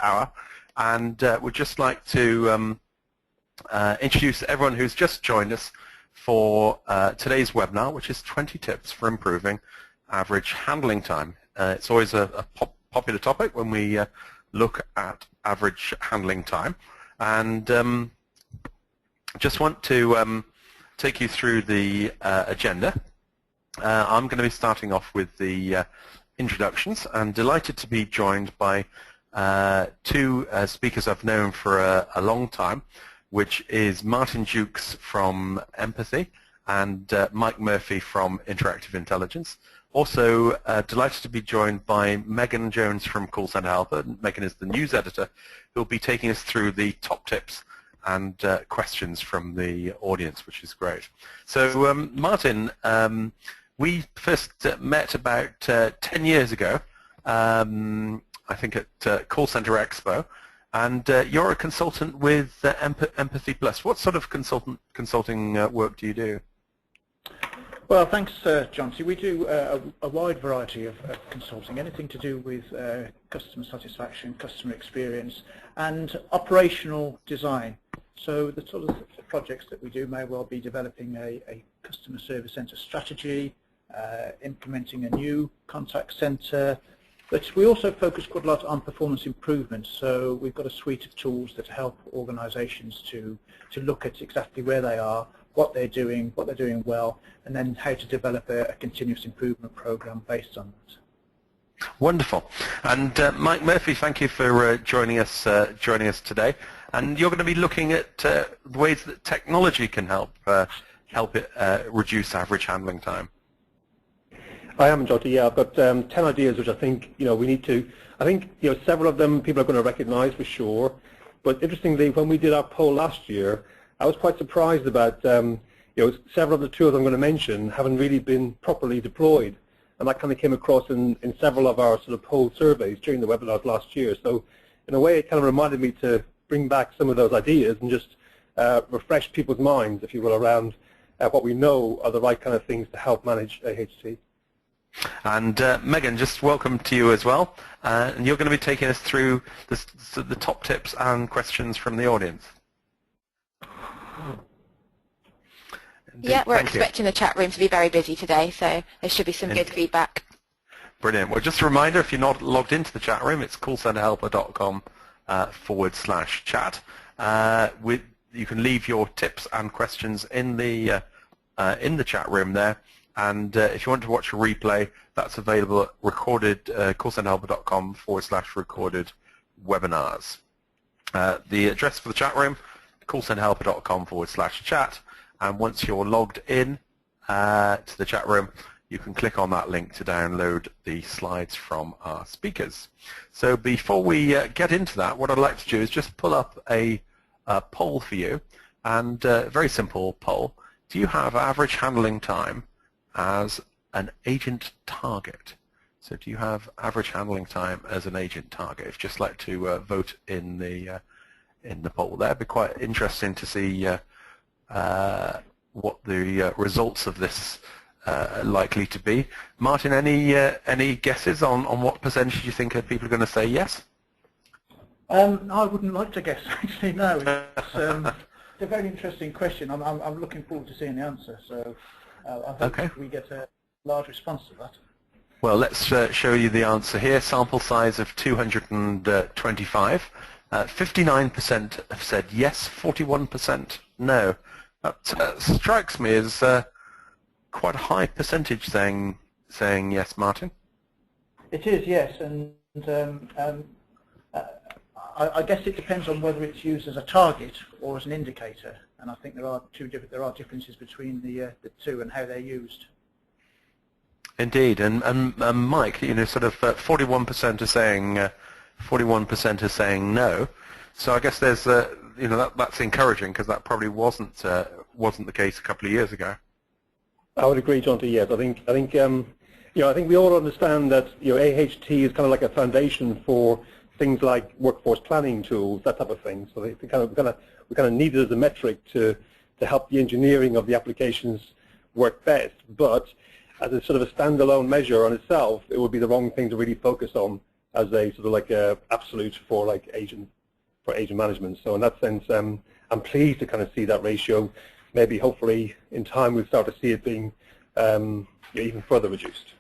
hour, and would just like to introduce everyone who's just joined us for today's webinar, which is 20 tips for improving average handling time. It's always a popular topic when we look at average handling time, and just want to take you through the agenda. I'm going to be starting off with the introductions. I'm delighted to be joined by two speakers I've known for a long time, which is Martin Jukes from Empathy and Mike Murphy from Interactive Intelligence. Also delighted to be joined by Megan Jones from Call Center Helper. Megan is the news editor who will be taking us through the top tips and questions from the audience, which is great. So Martin, we first met about 10 years ago, I think at Call Center Expo, and you're a consultant with Empathy Plus. What sort of consulting work do you do? Well, thanks, John. See, we do a wide variety of consulting, anything to do with customer satisfaction, customer experience, and operational design. So the sort of projects that we do may well be developing a customer service center strategy, implementing a new contact center, but we also focus quite a lot on performance improvement. So we've got a suite of tools that help organizations to look at exactly where they are, what they're doing well, and then how to develop a continuous improvement program based on that. Wonderful. And Mike Murphy, thank you for joining us today. And you're going to be looking at the ways that technology can help it reduce average handling time. I am, Jotty. Yeah, I've got 10 ideas which I think we need to. I think several of them people are going to recognise for sure. But interestingly, when we did our poll last year, I was quite surprised about several of the tools I'm going to mention haven't really been properly deployed, and that kind of came across in several of our sort of poll surveys during the webinars last year. So in a way, it kind of reminded me to bring back some of those ideas and just refresh people's minds, if you will, around what we know are the right kind of things to help manage AHT. And Megan, just welcome to you as well. And you're going to be taking us through the top tips and questions from the audience. Indeed. Yeah, we're expecting the chat room to be very busy today, so there should be some good feedback. Brilliant. Well, just a reminder, if you're not logged into the chat room, it's callcenterhelper.com/chat. You can leave your tips and questions in the chat room there. And if you want to watch a replay, that's available at recorded callcenterhelper.com/recorded webinars. The address for the chat room, callcenterhelper.com/chat. And once you're logged in to the chat room, you can click on that link to download the slides from our speakers. So before we get into that, what I'd like to do is just pull up a poll for you, and a very simple poll. Do you have average handling time as an agent target? So do you have average handling time as an agent target? If you'd just like to vote in the poll there, it'd be quite interesting to see what the results of this are likely to be. Martin, any guesses on what percentage you think people are going to say yes? I wouldn't like to guess, actually, no. It's a very interesting question. I'm looking forward to seeing the answer. So I hope we get a large response to that. Well, let's show you the answer here. Sample size of 225. 59% have said yes, 41% no. That strikes me as quite a high percentage saying yes, Martin. It is, yes, and I guess it depends on whether it's used as a target or as an indicator, and I think there are differences between the two and how they're used. Indeed, and Mike, sort of 41% are saying no. So I guess there's that's encouraging, because that probably wasn't the case a couple of years ago. I would agree, John. Yes, I think we all understand that AHT is kind of like a foundation for things like workforce planning tools, that type of thing. So we kind of need it as a metric to help the engineering of the applications work best. But as a sort of a standalone measure on itself, it would be the wrong thing to really focus on. as a sort of like a absolute for like agent management. So in that sense, I'm pleased to kind of see that ratio. Maybe hopefully in time we'll start to see it being even further reduced.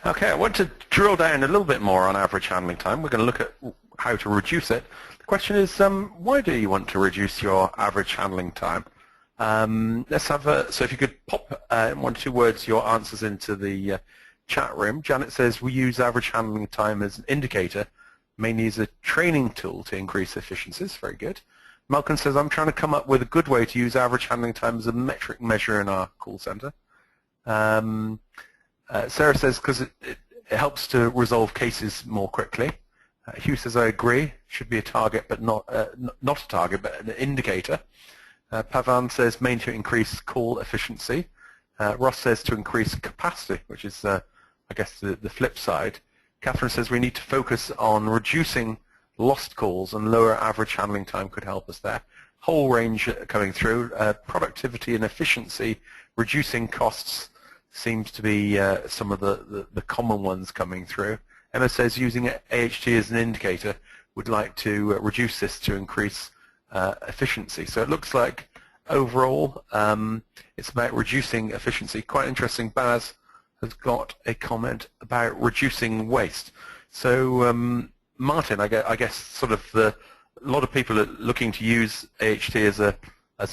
Okay, I want to drill down a little bit more on average handling time. We're going to look at how to reduce it. The question is, why do you want to reduce your average handling time? Let's have so if you could pop in 1 or 2 words your answers into the chat room. Janet says, we use average handling time as an indicator, mainly as a training tool to increase efficiencies. Very good. Malcolm says, I'm trying to come up with a good way to use average handling time as a metric measure in our call center. Sarah says, because it helps to resolve cases more quickly. Hugh says, I agree, should be a target, but not a target, but an indicator. Pavan says, mainly to increase call efficiency. Ross says to increase capacity, which is, I guess, the flip side. Catherine says, we need to focus on reducing lost calls, and lower average handling time could help us there. Whole range coming through. Productivity and efficiency, reducing costs seems to be some of the common ones coming through. Emma says, using AHT as an indicator, would like to reduce this to increase efficiency. So it looks like overall it's about reducing efficiency. Quite interesting, Baz has got a comment about reducing waste. So Martin, I guess sort of a lot of people are looking to use AHT as a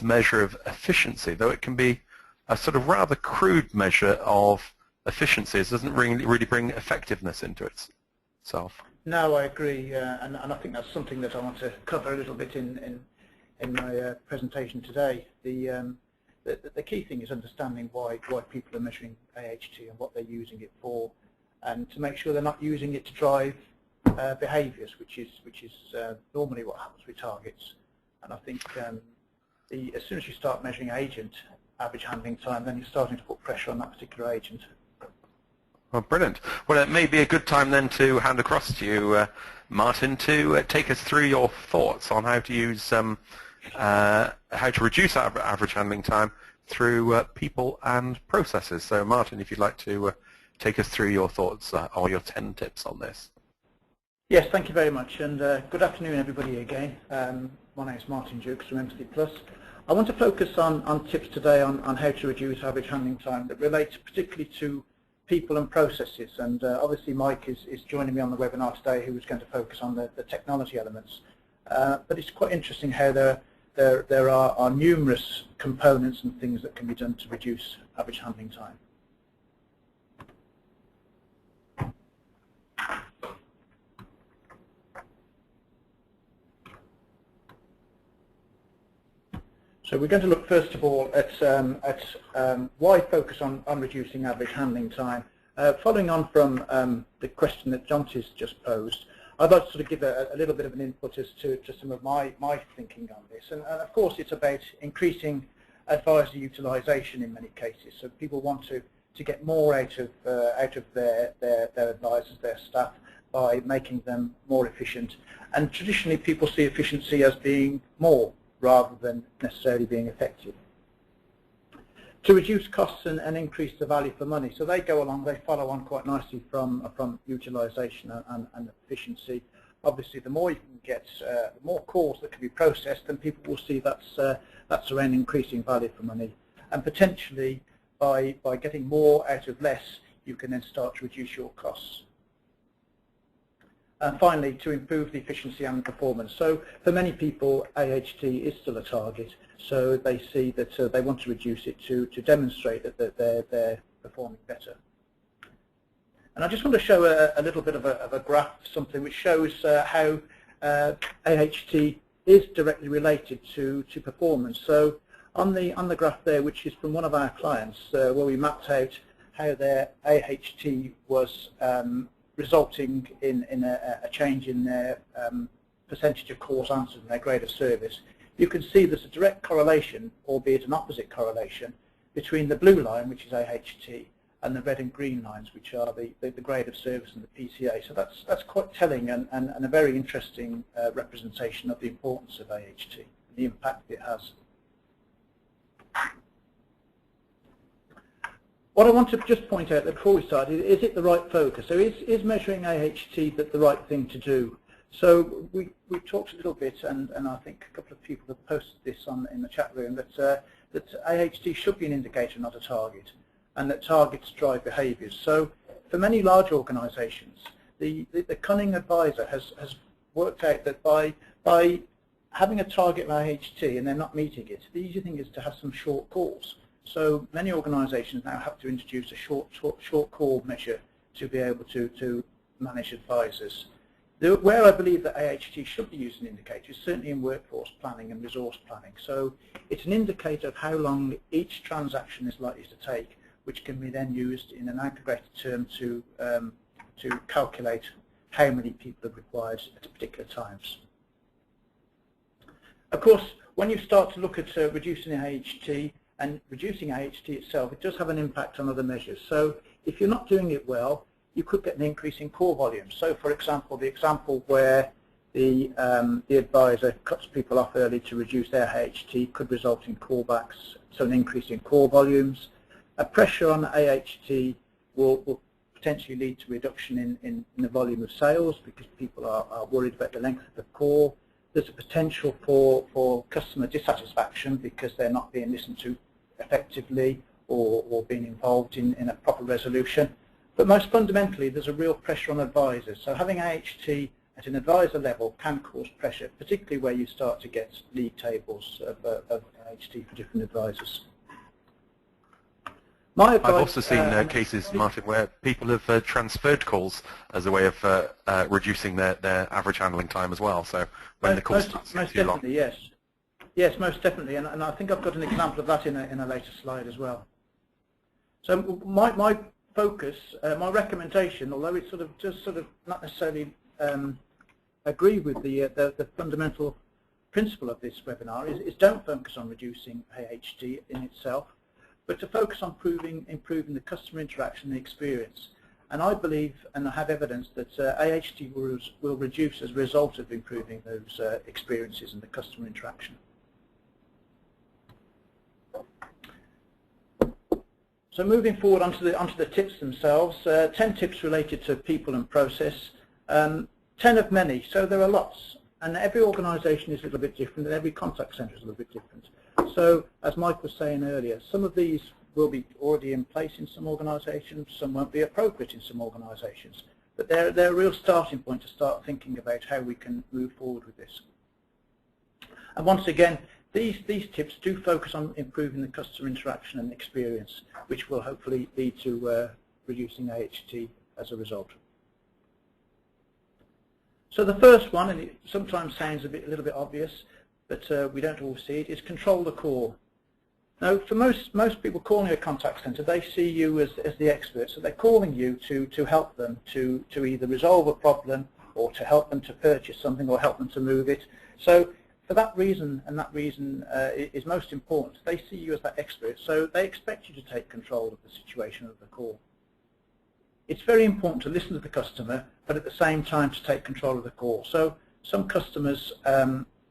measure of efficiency, though it can be a sort of rather crude measure of efficiency. It doesn't really bring effectiveness into itself. No, I agree, and I think that's something that I want to cover a little bit in my presentation today. The key thing is understanding why people are measuring AHT and what they're using it for, and to make sure they're not using it to drive behaviours, which is normally what happens with targets. And I think as soon as you start measuring agent average handling time, then you're starting to put pressure on that particular agent. Well, brilliant. Well, it may be a good time then to hand across to you, Martin, to take us through your thoughts on how to use how to reduce average handling time through people and processes. So, Martin, if you'd like to take us through your thoughts or your 10 tips on this. Yes, thank you very much, and good afternoon, everybody again. My name is Martin Jukes from MC Plus. I want to focus on tips today on how to reduce average handling time that relates particularly to people and processes, and obviously Mike is joining me on the webinar today, who is going to focus on the technology elements. But it's quite interesting how there are numerous components and things that can be done to reduce average handling time. So we're going to look first of all at why focus on reducing average handling time. Following on from the question that Jonty's just posed, I'd like to sort of give a little bit of an input as to some of my thinking on this. And of course it's about increasing advisor utilisation in many cases. So people want to get more out of their advisors, their staff, by making them more efficient. And traditionally people see efficiency as being more, rather than necessarily being effective. To reduce costs and increase the value for money, so they go along, they follow on quite nicely from utilisation and efficiency. Obviously the more you can get, the more calls that can be processed, then people will see that's around increasing value for money. And potentially by getting more out of less, you can then start to reduce your costs. And finally, to improve the efficiency and performance. So for many people, AHT is still a target, so they see that they want to reduce it to demonstrate that they're performing better. And I just want to show a little bit of a graph, something which shows how AHT is directly related to performance. So on the graph there, which is from one of our clients, where we mapped out how their AHT was resulting in a change in their percentage of calls answered and their grade of service, you can see there's a direct correlation, albeit an opposite correlation, between the blue line, which is AHT, and the red and green lines, which are the grade of service and the PCA. So that's quite telling and a very interesting representation of the importance of AHT, the impact it has. What I want to just point out before we start is it the right focus? So is measuring AHT the right thing to do? So we talked a little bit, and I think a couple of people have posted this in the chat room, that AHT should be an indicator, not a target, and that targets drive behaviours. So for many large organisations, the cunning advisor has worked out that by having a target of AHT and they're not meeting it, the easy thing is to have some short calls. So many organisations now have to introduce a short call measure to be able to manage advisors. Where I believe that AHT should be used as an indicator is certainly in workforce planning and resource planning. So it's an indicator of how long each transaction is likely to take, which can be then used in an aggregated term to calculate how many people are required at particular times. Of course, when you start to look at reducing AHT, and reducing AHT itself, it does have an impact on other measures. So if you're not doing it well, you could get an increase in call volumes. So for example, the example where the advisor cuts people off early to reduce their AHT could result in callbacks, so an increase in call volumes. A pressure on AHT will potentially lead to reduction in the volume of sales because people are worried about the length of the call. There's a potential for customer dissatisfaction because they're not being listened to effectively or being involved in a proper resolution. But most fundamentally, there's a real pressure on advisors. So having AHT at an advisor level can cause pressure, particularly where you start to get league tables of AHT for different advisors. I've also seen cases, Martin, where people have transferred calls as a way of reducing their average handling time as well. So when the call starts most too long. definitely, yes. Yes, most definitely, and I think I've got an example of that in a later slide as well. So my focus, my recommendation, although it just not necessarily agree with the fundamental principle of this webinar, is don't focus on reducing AHT in itself, but to focus on improving the customer interaction and experience. And I believe, and I have evidence, that AHT will reduce as a result of improving those experiences and the customer interaction. So moving forward onto the tips themselves, 10 tips related to people and process, 10 of many, so there are lots. And every organisation is a little bit different, and every contact centre is a little bit different. So, as Mike was saying earlier, some of these will be already in place in some organisations, some won't be appropriate in some organisations. But they're a real starting point to start thinking about how we can move forward with this. And once again, these tips do focus on improving the customer interaction and experience, which will hopefully lead to reducing AHT as a result. So the first one, and it sometimes sounds a little bit obvious, but we don't always see it, is control the call. Now, for most people calling a contact centre, they see you as the expert, so they're calling you to help them to either resolve a problem or to help them to purchase something or help them to move it. So for that reason, and that reason is most important, they see you as that expert, so they expect you to take control of the situation of the call. It's very important to listen to the customer, but at the same time to take control of the call. So some customers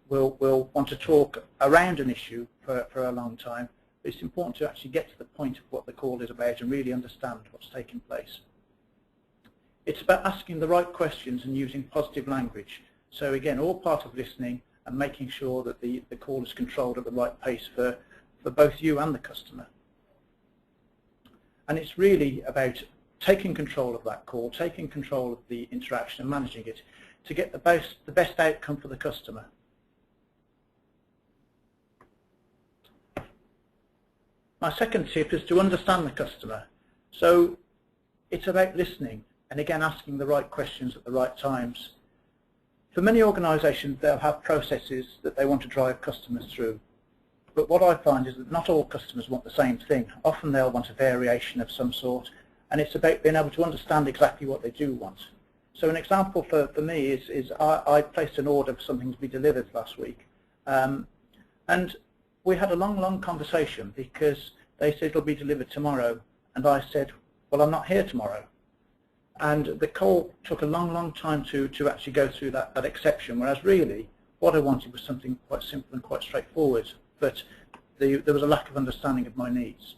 will want to talk around an issue for a long time. But it's important to actually get to the point of what the call is about and really understand what's taking place. It's about asking the right questions and using positive language. So again, all part of listening and making sure that the call is controlled at the right pace for both you and the customer. And it's really about taking control of that call, taking control of the interaction and managing it to get the best outcome for the customer. My second tip is to understand the customer. So it's about listening and again asking the right questions at the right times. For many organisations, they'll have processes that they want to drive customers through. But what I find is that not all customers want the same thing. Often they'll want a variation of some sort, and it's about being able to understand exactly what they do want. So an example for me is I placed an order for something to be delivered last week. And we had a long conversation because they said it'll be delivered tomorrow. And I said, well, I'm not here tomorrow. And the call took a long time to actually go through that exception, whereas really what I wanted was something quite simple and quite straightforward. But there was a lack of understanding of my needs.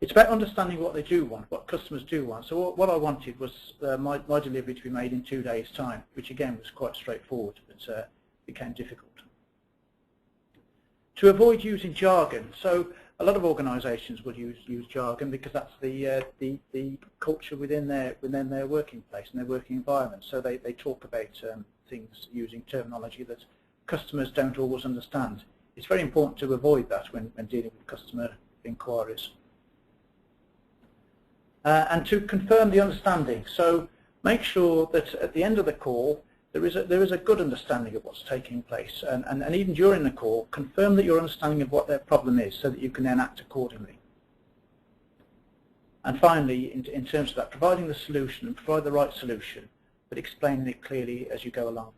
It's about understanding what they do want, what customers do want. So what I wanted was my delivery to be made in 2 days' time, which again was quite straightforward, but became difficult. To avoid using jargon, so a lot of organisations will use jargon because that's the culture within their working place and their working environment. So they talk about things using terminology that customers don't always understand. It's very important to avoid that when dealing with customer inquiries. And to confirm the understanding, so make sure that at the end of the call there is a good understanding of what's taking place, and even during the call, confirm that your understanding of what their problem is so that you can then act accordingly. And finally, in terms of that, providing the solution, and provide the right solution, but explaining it clearly as you go along.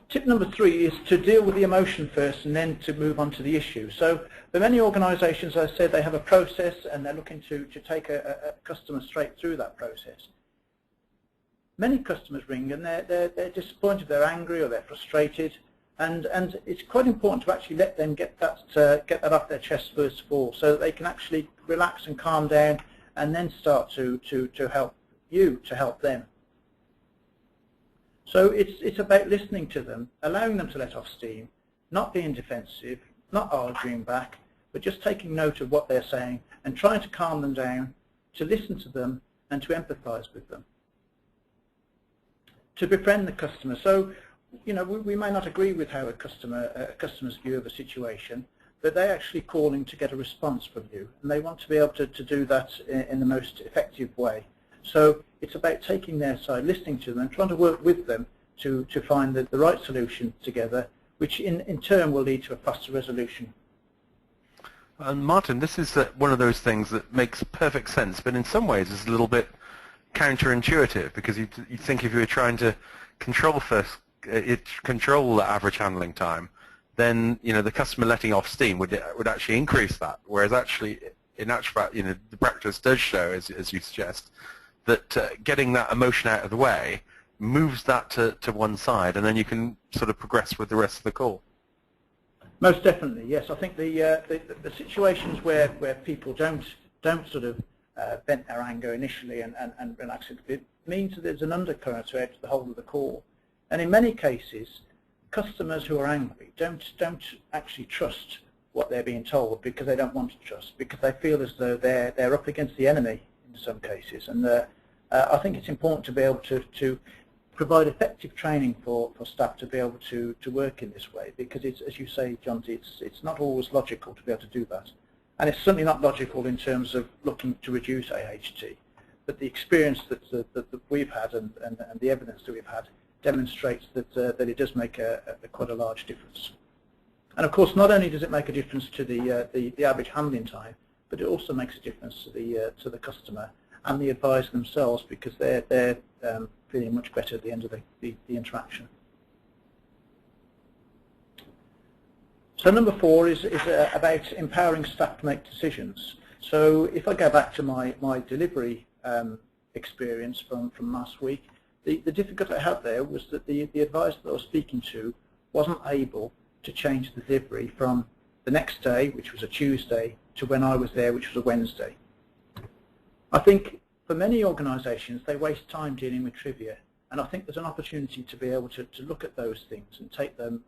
Tip number 3 is to deal with the emotion first and then to move on to the issue. So for many organisations, as I said, they have a process and they're looking to take a customer straight through that process. Many customers ring and they're disappointed, they're angry or they're frustrated, and it's quite important to actually let them get that off their chest first of all, so that they can actually relax and calm down and then start to help you to help them. So it's about listening to them, allowing them to let off steam, not being defensive, not arguing back, but just taking note of what they're saying and trying to calm them down, to listen to them and to empathise with them. To befriend the customer. So, you know, we may not agree with how a customer's view of a situation, but they're actually calling to get a response from you, and they want to be able to do that in the most effective way. So it's about taking their side, listening to them, and trying to work with them to find the right solution together, which in turn will lead to a faster resolution. And Martin, this is one of those things that makes perfect sense, but in some ways is a little bit counterintuitive, because you think if you were trying to control the average handling time, then the customer letting off steam would actually increase that. Whereas actually, in actual fact, the practice does show, as you suggest, that getting that emotion out of the way moves that to one side, and then you can sort of progress with the rest of the call. Most definitely, yes. I think the situations where people don't sort of vent their anger initially and relax it means that there's an undercurrent throughout the whole of the call. And in many cases, customers who are angry don't actually trust what they're being told, because they don't want to trust, because they feel as though they're up against the enemy in some cases. And I think it's important to be able to provide effective training for staff to be able to work in this way, because it's, as you say, John, it's not always logical to be able to do that. And it's certainly not logical in terms of looking to reduce AHT. But the experience that we've had and the evidence that we've had demonstrates that it does make quite a large difference. And of course, not only does it make a difference to the average handling time, but it also makes a difference to the customer and the advisor themselves, because they're feeling much better at the end of the interaction. So number 4 is about empowering staff to make decisions. So if I go back to my delivery experience from last week, the difficulty I had there was that the advisor that I was speaking to wasn't able to change the delivery from the next day, which was a Tuesday, to when I was there, which was a Wednesday. I think for many organisations, they waste time dealing with trivia, and I think there's an opportunity to be able to look at those things and take them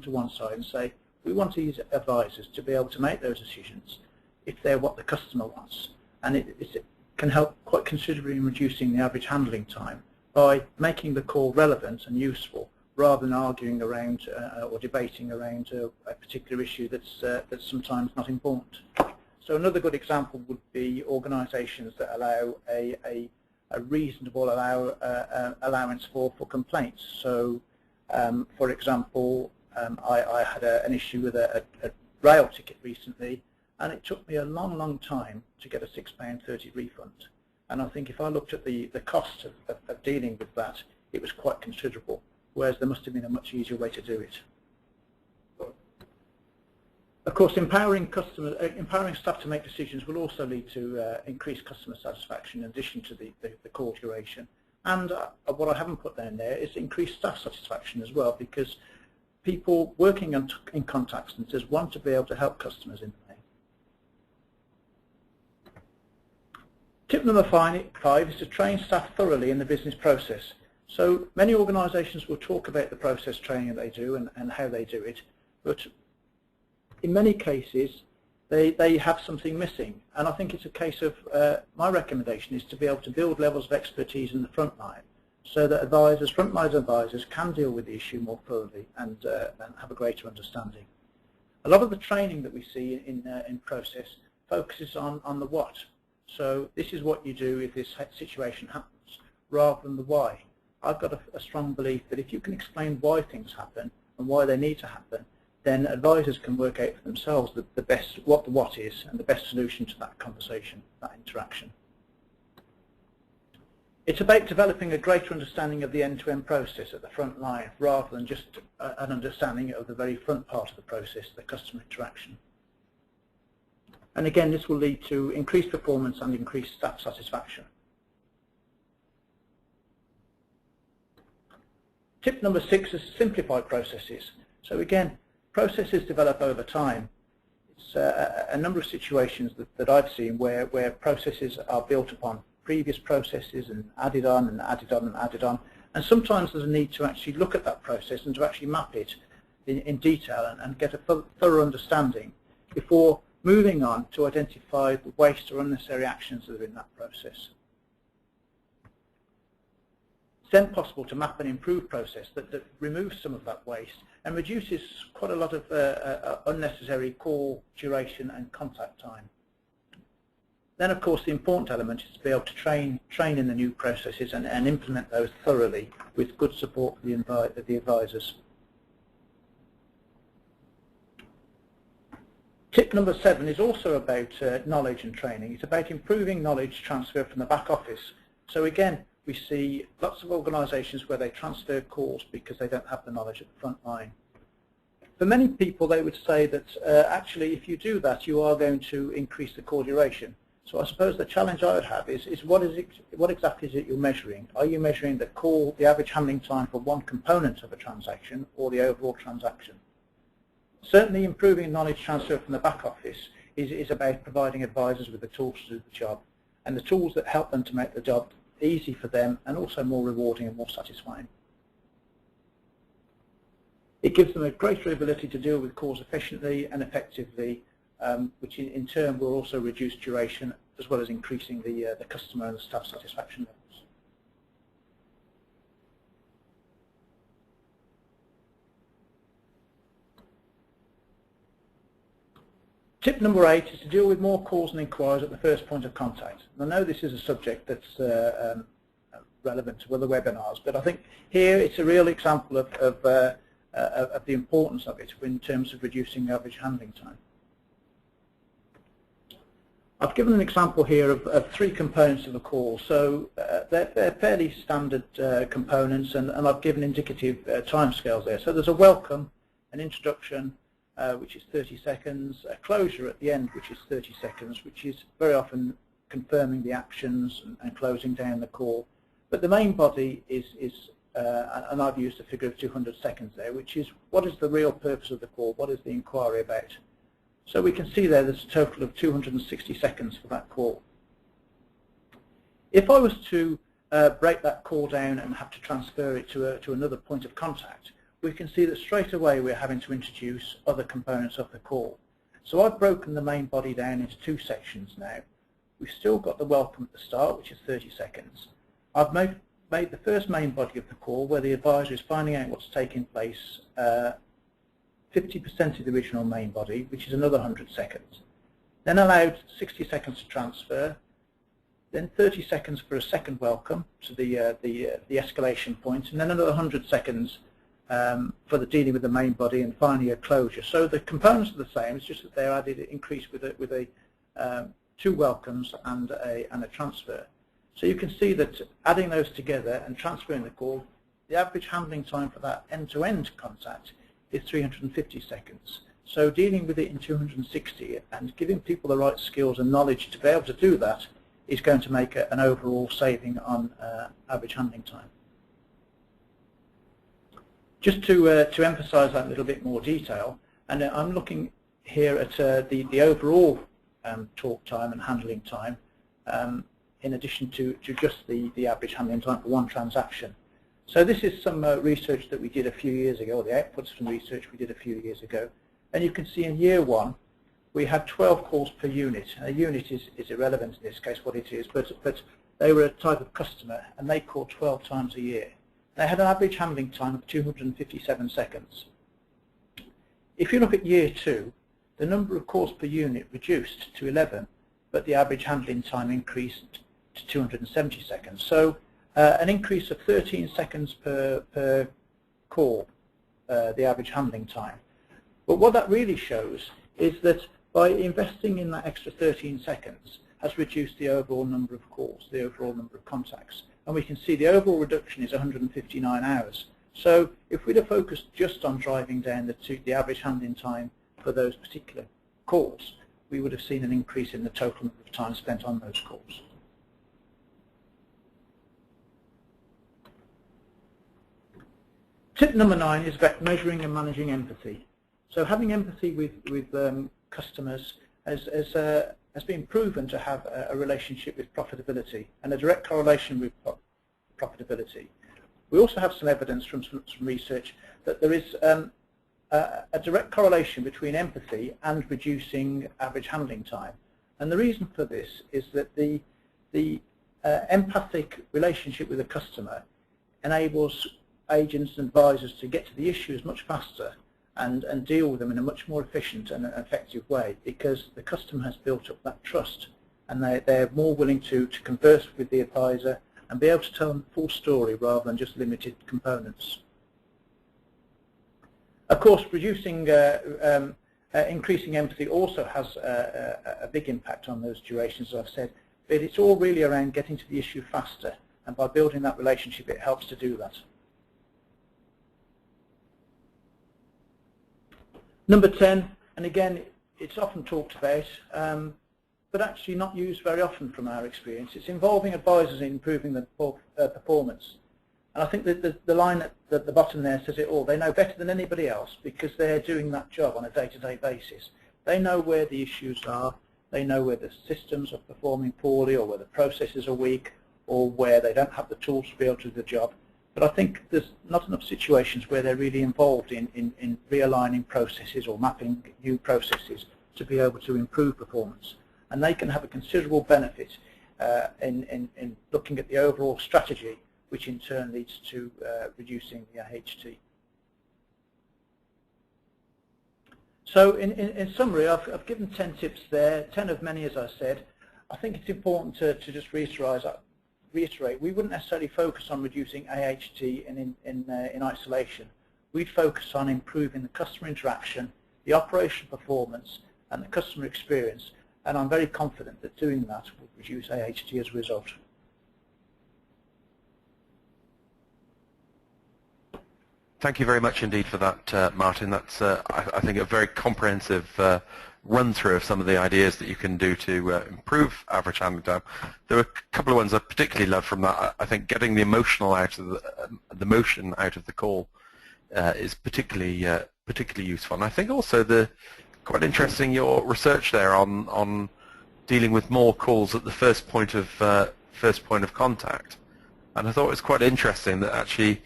to one side and say, we want these advisors to be able to make those decisions if they're what the customer wants. And it can help quite considerably in reducing the average handling time by making the call relevant and useful, rather than arguing around or debating around a particular issue that's sometimes not important. So another good example would be organisations that allow a reasonable allowance for complaints. So, for example, I had an issue with a rail ticket recently, and it took me a long time to get a £6.30 refund. And I think if I looked at the cost of dealing with that, it was quite considerable, whereas there must have been a much easier way to do it. Of course, empowering staff to make decisions will also lead to increased customer satisfaction in addition to the call duration. And what I haven't put down there is increased staff satisfaction as well, because people working in contact centres want to be able to help customers in the main. Tip number 5 is to train staff thoroughly in the business process. So many organisations will talk about the process training they do and how they do it, but in many cases they have something missing. And I think it's a case of, my recommendation is to be able to build levels of expertise in the front line so that advisors, frontline advisors, can deal with the issue more thoroughly and have a greater understanding. A lot of the training that we see in process focuses on the what. So this is what you do if this situation happens, rather than the why. I've got a strong belief that if you can explain why things happen and why they need to happen, then advisors can work out for themselves the best, what the what is and the best solution to that conversation, that interaction. It's about developing a greater understanding of the end-to-end process at the front line, rather than just an understanding of the very front part of the process, the customer interaction. And again, this will lead to increased performance and increased staff satisfaction. Tip number 6 is simplify processes. So again, processes develop over time. It's a number of situations that I've seen where processes are built upon previous processes and added on and added on and added on. And sometimes there's a need to actually look at that process and to actually map it in detail and get a thorough understanding before moving on to identify the waste or unnecessary actions that are in that process. It's then possible to map an improved process that removes some of that waste and reduces quite a lot of unnecessary call duration and contact time. Then, of course, the important element is to be able to train in the new processes and implement those thoroughly with good support for the advisors. Tip number 7 is also about knowledge and training. It's about improving knowledge transfer from the back office. So again, we see lots of organisations where they transfer calls because they don't have the knowledge at the front line. For many people, they would say that actually if you do that, you are going to increase the call duration. So I suppose the challenge I would have is what exactly is it you're measuring? Are you measuring the average handling time for one component of a transaction or the overall transaction? Certainly improving knowledge transfer from the back office is about providing advisors with the tools to do the job and the tools that help them to make the job easy for them and also more rewarding and more satisfying. It gives them a greater ability to deal with calls efficiently and effectively, which in turn will also reduce duration as well as increasing the customer and the staff satisfaction levels. Tip number 8 is to deal with more calls and inquiries at the first point of contact. And I know this is a subject that's relevant to other webinars, but I think here it's a real example of the importance of it in terms of reducing the average handling time. I've given an example here of 3 components of a call. So they're fairly standard components, and I've given indicative timescales there. So there's a welcome, an introduction, which is 30 seconds, a closure at the end, which is 30 seconds, which is very often confirming the actions and closing down the call. But the main body is and I've used a figure of 200 seconds there, which is what is the real purpose of the call, what is the inquiry about. So we can see there's a total of 260 seconds for that call. If I was to break that call down and have to transfer it to another point of contact, we can see that straight away we're having to introduce other components of the call. So I've broken the main body down into 2 sections now. We've still got the welcome at the start, which is 30 seconds. I've made the first main body of the call where the advisor is finding out what's taking place 50% of the original main body, which is another 100 seconds. Then allowed 60 seconds to transfer, then 30 seconds for a second welcome to the escalation point, and then another 100 seconds for the dealing with the main body, and finally a closure. So the components are the same, it's just that they're added, increased with 2 welcomes and a transfer. So you can see that adding those together and transferring the call, the average handling time for that end-to-end contact is 350 seconds. So dealing with it in 260 and giving people the right skills and knowledge to be able to do that is going to make an overall saving on average handling time. Just to emphasise that in a little bit more detail, and I'm looking here at the overall talk time and handling time, in addition to just the average handling time for one transaction. So this is some research that we did a few years ago, or the outputs from research we did a few years ago. And you can see in year one, we had 12 calls per unit. A unit is irrelevant in this case, what it is, but they were a type of customer, and they called 12 times a year. They had an average handling time of 257 seconds. If you look at year two, the number of calls per unit reduced to 11, but the average handling time increased to 270 seconds. So an increase of 13 seconds per call, the average handling time. But what that really shows is that by investing in that extra 13 seconds has reduced the overall number of calls, the overall number of contacts. And we can see the overall reduction is 159 hours. So if we'd have focused just on driving down the average handling time for those particular calls, we would have seen an increase in the total number of time spent on those calls. Tip number 9 is about measuring and managing empathy. So having empathy with customers has been proven to have a relationship with profitability and a direct correlation with profitability. We also have some evidence from some research that there is a direct correlation between empathy and reducing average handling time. And the reason for this is that the empathic relationship with a customer enables agents and advisors to get to the issues much faster and deal with them in a much more efficient and effective way, because the customer has built up that trust and they're more willing to converse with the advisor and be able to tell them the full story rather than just limited components. Of course, increasing empathy also has a big impact on those durations, as I've said, but it's all really around getting to the issue faster, and by building that relationship it helps to do that. Number 10, and again it's often talked about, but actually not used very often from our experience. It's involving advisors in improving the performance. And I think that the line at the bottom there says it all. They know better than anybody else because they're doing that job on a day-to-day basis. They know where the issues are, they know where the systems are performing poorly or where the processes are weak or where they don't have the tools to be able to do the job. But I think there's not enough situations where they're really involved in realigning processes or mapping new processes to be able to improve performance. And they can have a considerable benefit in looking at the overall strategy, which in turn leads to reducing the AHT. So in summary, I've given 10 tips there, 10 of many as I said. I think it's important to just reiterate, we wouldn't necessarily focus on reducing AHT in isolation. We'd focus on improving the customer interaction, the operational performance and the customer experience, and I'm very confident that doing that will reduce AHT as a result. Thank you very much indeed for that, Martin. That's, I think, a very comprehensive run-through of some of the ideas that you can do to improve average handling time. There were a couple of ones I particularly loved from that. I think getting the emotional out of the motion out of the call is particularly useful. And I think also quite interesting your research there on dealing with more calls at the first point of contact. And I thought it was quite interesting that actually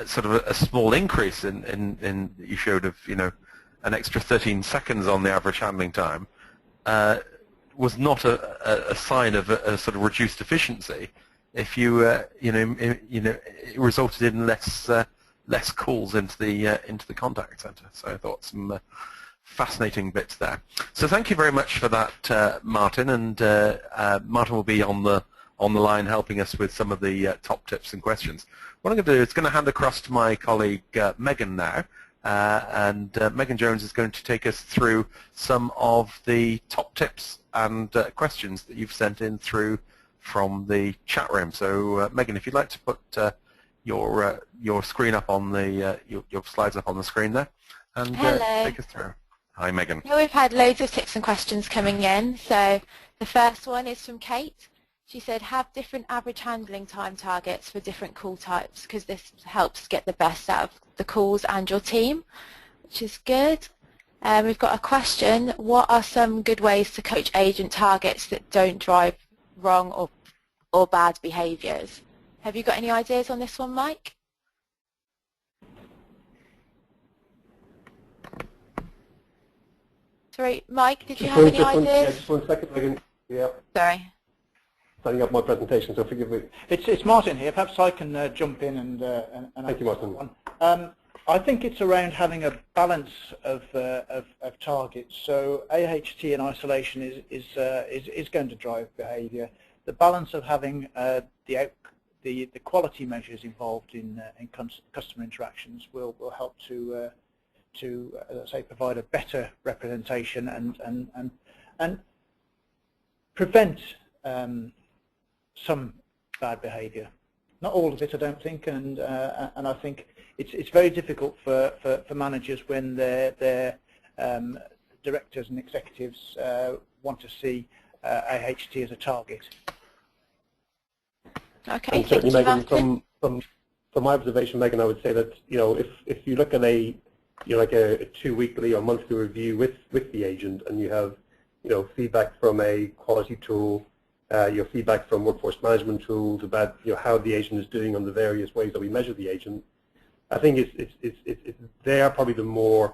sort of a small increase in you showed of an extra 13 seconds on the average handling time was not a sign of a sort of reduced efficiency. If it resulted in less calls into the contact center. So I thought some fascinating bits there. So thank you very much for that, Martin. And Martin will be on the line helping us with some of the top tips and questions. What I'm going to do is going to hand across to my colleague Megan now. And Megan Jones is going to take us through some of the top tips and questions that you've sent in through from the chat room. So Megan, if you'd like to put your screen up on your slides up on the screen there, and take us through. Hi, Megan. Well, we've had loads of tips and questions coming in. So the first one is from Kate. She said have different average handling time targets for different call types because this helps get the best out of the calls and your team, which is good. We've got a question. What are some good ways to coach agent targets that don't drive wrong or bad behaviours? Have you got any ideas on this one, Mike? Sorry, Mike, did you have any ideas? Yeah, just 1 second. I can, yeah. Sorry. Setting up my presentation, so forgive me. It's Martin here. Perhaps I can jump in and Thank you, Martin. One. I think it's around having a balance of targets. So AHT in isolation is going to drive behaviour. The balance of having the quality measures involved in customer interactions will help to as I say, provide a better representation and prevent some bad behaviour. Not all of it, I don't think, and I think it's very difficult for managers when their directors and executives want to see AHT as a target. Okay, and certainly, Megan, from my observation, Megan, I would say that if you look at like a 2-weekly or monthly review with the agent, and you have feedback from a quality tool, your feedback from workforce management tools about how the agent is doing on the various ways that we measure the agent, I think they are probably the more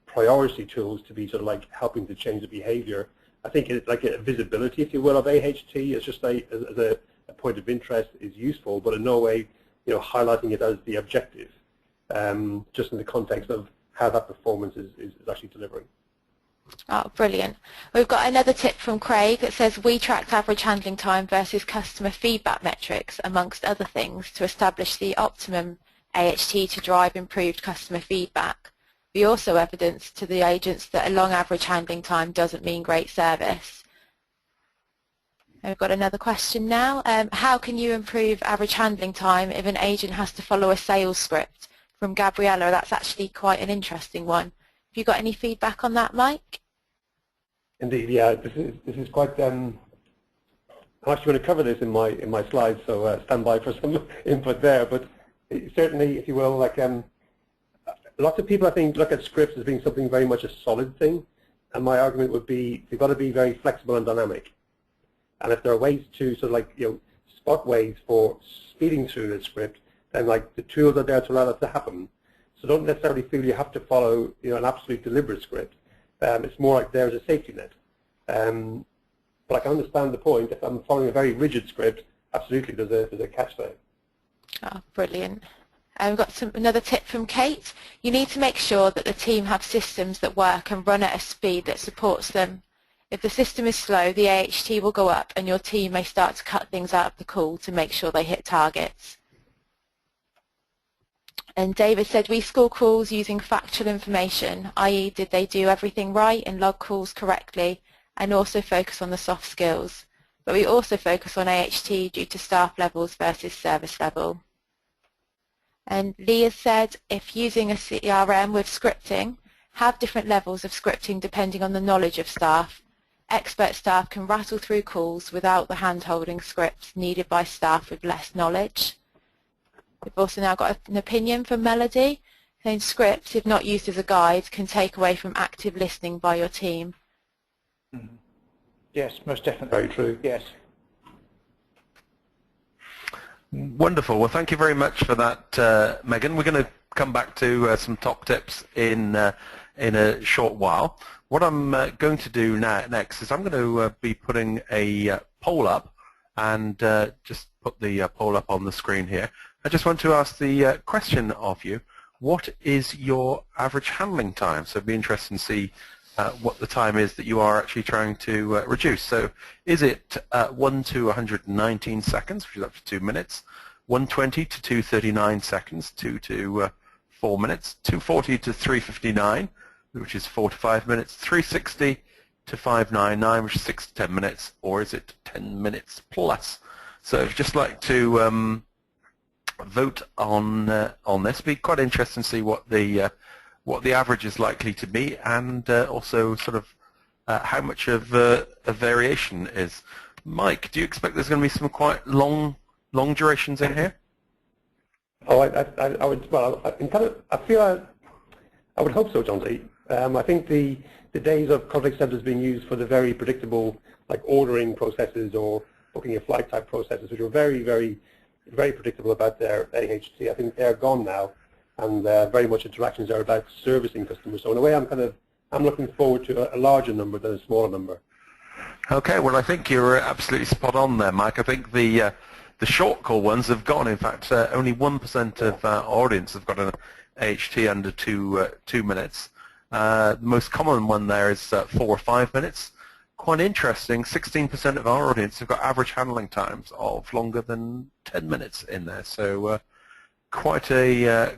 priority tools to be sort of like helping to change the behavior. I think it's like a visibility, if you will, of AHT as just as a point of interest is useful, but in no way highlighting it as the objective, just in the context of how that performance is actually delivering. Oh, brilliant. We've got another tip from Craig that says we tracked average handling time versus customer feedback metrics, amongst other things, to establish the optimum AHT to drive improved customer feedback. We also evidenced to the agents that a long average handling time doesn't mean great service. We've got another question now. How can you improve average handling time if an agent has to follow a sales script? From Gabriella, that's actually quite an interesting one. Have you got any feedback on that, Mike? Indeed, yeah. This is quite. I'm actually going to cover this in my slides, so stand by for some input there. But certainly, if you will, like lots of people, I think, look at scripts as being something very much a solid thing, and my argument would be they've got to be very flexible and dynamic. And if there are ways to sort of like spot ways for speeding through the script, then like the tools are there to allow that to happen. So don't necessarily feel you have to follow an absolute deliberate script. It's more like there's a safety net. But I can understand the point. If I'm following a very rigid script, absolutely there's a catch there. Oh, brilliant. We've got another tip from Kate. You need to make sure that the team have systems that work and run at a speed that supports them. If the system is slow, the AHT will go up and your team may start to cut things out of the call to make sure they hit targets. And David said, we score calls using factual information, i.e. did they do everything right and log calls correctly, and also focus on the soft skills. But we also focus on AHT due to staff levels versus service level. And Leah said, if using a CRM with scripting, have different levels of scripting depending on the knowledge of staff. Expert staff can rattle through calls without the hand-holding scripts needed by staff with less knowledge. We've also now got an opinion from Melody, saying scripts, if not used as a guide, can take away from active listening by your team. Mm-hmm. Yes, most definitely. Very true. Yes. Wonderful. Well, thank you very much for that, Megan. We're going to come back to some top tips in a short while. What I'm going to do next is I'm going to be putting a poll up, and just put the poll up on the screen here. I just want to ask the question of you, what is your average handling time? So it'd be interesting to see what the time is that you are actually trying to reduce. So is it 1 to 119 seconds, which is up to 2 minutes, 120 to 239 seconds, 2 to 4 minutes, 240 to 359, which is 4 to 5 minutes, 360 to 599, which is 6 to 10 minutes, or is it 10 minutes plus? So I'd just like to vote on this. It'd be quite interesting to see what the average is likely to be, and also sort of how much of a variation is. Mike, do you expect there's going to be some quite long durations in here? Oh, I would. Well, I would hope so, John D. I think the days of contact centers being used for the very predictable, like ordering processes or booking a flight type processes, which were very, very, very predictable about their AHT, I think they're gone now, and very much interactions are about servicing customers. So in a way, I'm looking forward to a larger number than a smaller number. Okay, well, I think you're absolutely spot on there, Mike. I think the short call ones have gone. In fact, only 1% of our audience have got an AHT under 2 minutes. The most common one there is 4 or 5 minutes. Quite interesting. 16% of our audience have got average handling times of longer than 10 minutes in there. So quite a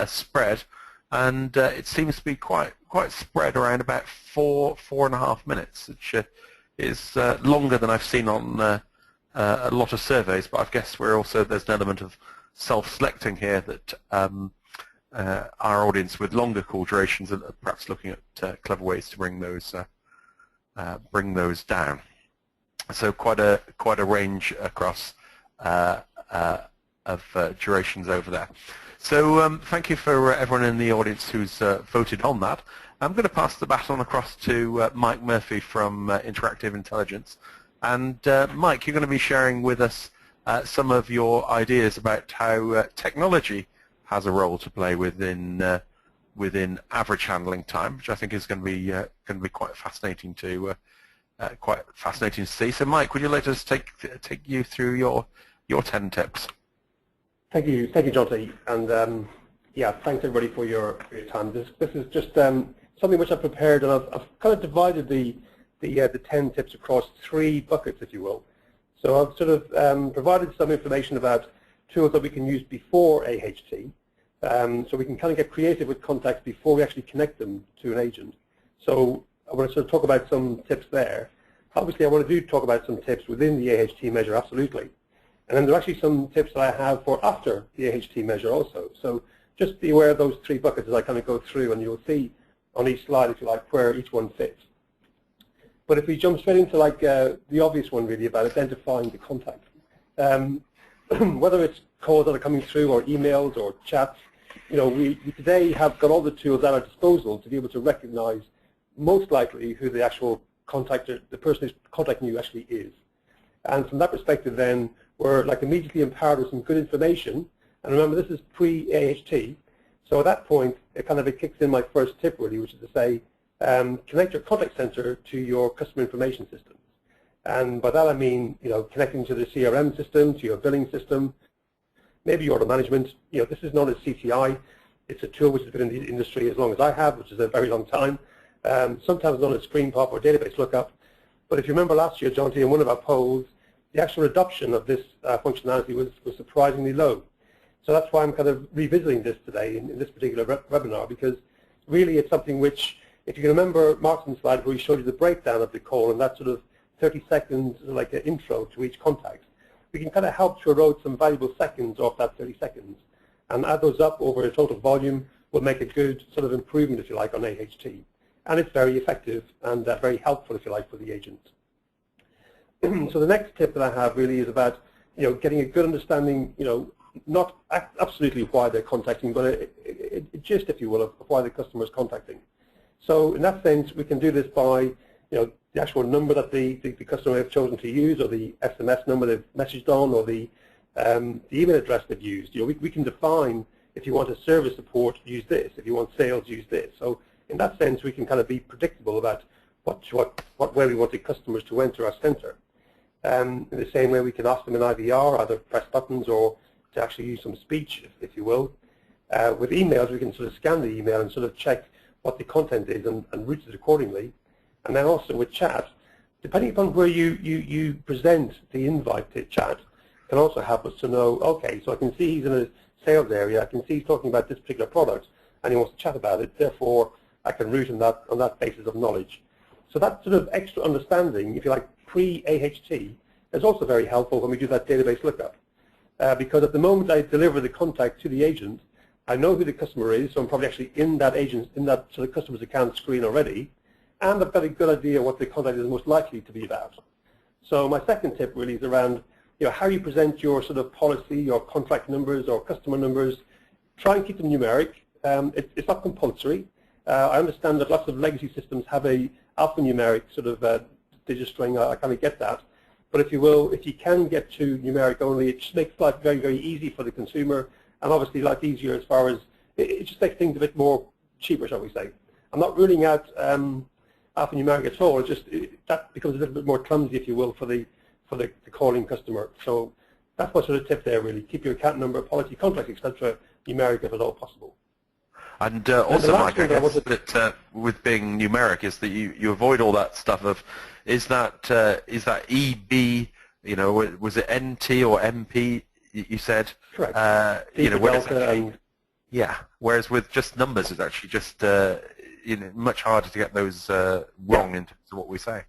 spread, and it seems to be quite spread around about 4.5 minutes, which is longer than I've seen on a lot of surveys. But I guess there's an element of self-selecting here that our audience with longer call durations are perhaps looking at clever ways to bring those down. So quite a range across of durations over there. So thank you for everyone in the audience who's voted on that. I'm going to pass the baton across to Mike Murphy from Interactive Intelligence. And Mike, you're going to be sharing with us some of your ideas about how technology has a role to play within average handling time, which I think is going to be quite fascinating to see. So, Mike, would you let us take you through your 10 tips? Thank you, John T. And yeah, thanks everybody for your time. This is just something which I've prepared, and I've kind of divided the 10 tips across 3 buckets, if you will. So I've sort of provided some information about tools that we can use before AHT, so we can kind of get creative with contacts before we actually connect them to an agent. So I want to sort of talk about some tips there. Obviously, I want to talk about some tips within the AHT measure, absolutely. And then there are actually some tips that I have for after the AHT measure also. So just be aware of those 3 buckets as I kind of go through, and you'll see on each slide, if you like, where each one fits. But if we jump straight into like the obvious one really about identifying the contact, whether it's calls that are coming through or emails or chats, you know, we today have got all the tools at our disposal to be able to recognize most likely who the actual contactor, the person who's contacting you actually is. And from that perspective then, we're like immediately empowered with some good information. And remember, this is pre-AHT. So at that point, it kicks in my first tip really, which is to say, connect your contact center to your customer information system. And by that I mean, you know, connecting to the CRM system, to your billing system, maybe your order management. You know, this is known as CTI. It's a tool which has been in the industry as long as I have, which is a very long time. Sometimes known as screen pop or database lookup. But if you remember last year, John T, in one of our polls, the actual adoption of this functionality was surprisingly low. So that's why I'm kind of revisiting this today in this particular webinar, because really it's something which, if you can remember Martin's slide where he showed you the breakdown of the call and that sort of 30 seconds like an intro to each contact, we can kind of help to erode some valuable seconds off that 30 seconds and add those up over a total volume will make a good sort of improvement, if you like, on AHT. And it's very effective and very helpful, if you like, for the agent. So the next tip that I have really is about, you know, getting a good understanding, you know, not absolutely why they're contacting, but a gist, if you will, of why the customer is contacting. So in that sense, we can do this by, you know, the actual number that the customer have chosen to use, or the SMS number they've messaged on, or the email address they've used. You know, we can define, if you want a service support, use this. If you want sales, use this. So in that sense, we can kind of be predictable about what way we want the customers to enter our center. In the same way, we can ask them in IVR, either press buttons or to actually use some speech, if you will. With emails, we can sort of scan the email and sort of check what the content is and route it accordingly. And then also with chat, depending upon where you present the invite to chat, can also help us to know, okay, so I can see he's in a sales area, I can see he's talking about this particular product, and he wants to chat about it, therefore I can route on that basis of knowledge. So that sort of extra understanding, if you like, pre-AHT, is also very helpful when we do that database lookup. Because at the moment I deliver the contact to the agent, I know who the customer is, so I'm probably actually in that sort of customer's account screen already, and I've got a good idea what the contact is most likely to be about. So my second tip really is around how you present your sort of policy or contract numbers or customer numbers. Try and keep them numeric. It's not compulsory. I understand that lots of legacy systems have a alphanumeric sort of digit string. I kind of get that. But if you can get to numeric only, it just makes life very, very easy for the consumer, and obviously a lot easier as far as it just makes things a bit more cheaper, shall we say. I'm not ruling out alphanumeric at all. It's just that becomes a little bit more clumsy, if you will, for the calling customer. So that's my sort of tip there, really. Keep your account number, policy, contract, etc. numeric if at all possible. And also, Mike, I guess that with being numeric is that you avoid all that stuff of is that EB, was it NT or MP? You said correct. Yeah. Whereas with just numbers, it's actually just much harder to get those wrong in terms of what we say.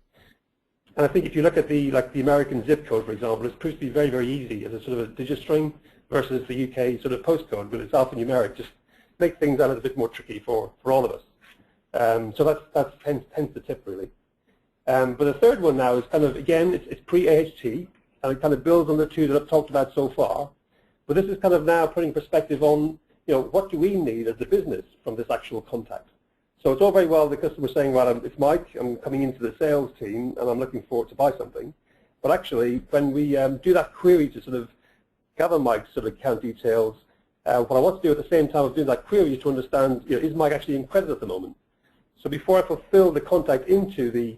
And I think if you look at the American zip code, for example, it's proved to be very, very easy as a sort of a digit string versus the UK sort of postcode, but it's alphanumeric. Just makes things a little bit more tricky for all of us. So that's hence the tip, really. But the third one now is kind of, again, it's pre-AHT, and it kind of builds on the two that I've talked about so far. But this is kind of now putting perspective on, what do we need as a business from this actual contact? So it's all very well the customer saying, well, it's Mike, I'm coming into the sales team, and I'm looking forward to buy something. But actually, when we do that query to sort of gather Mike's sort of account details, what I want to do at the same time of doing that query is to understand, is Mike actually in credit at the moment? So before I fulfill the contact into the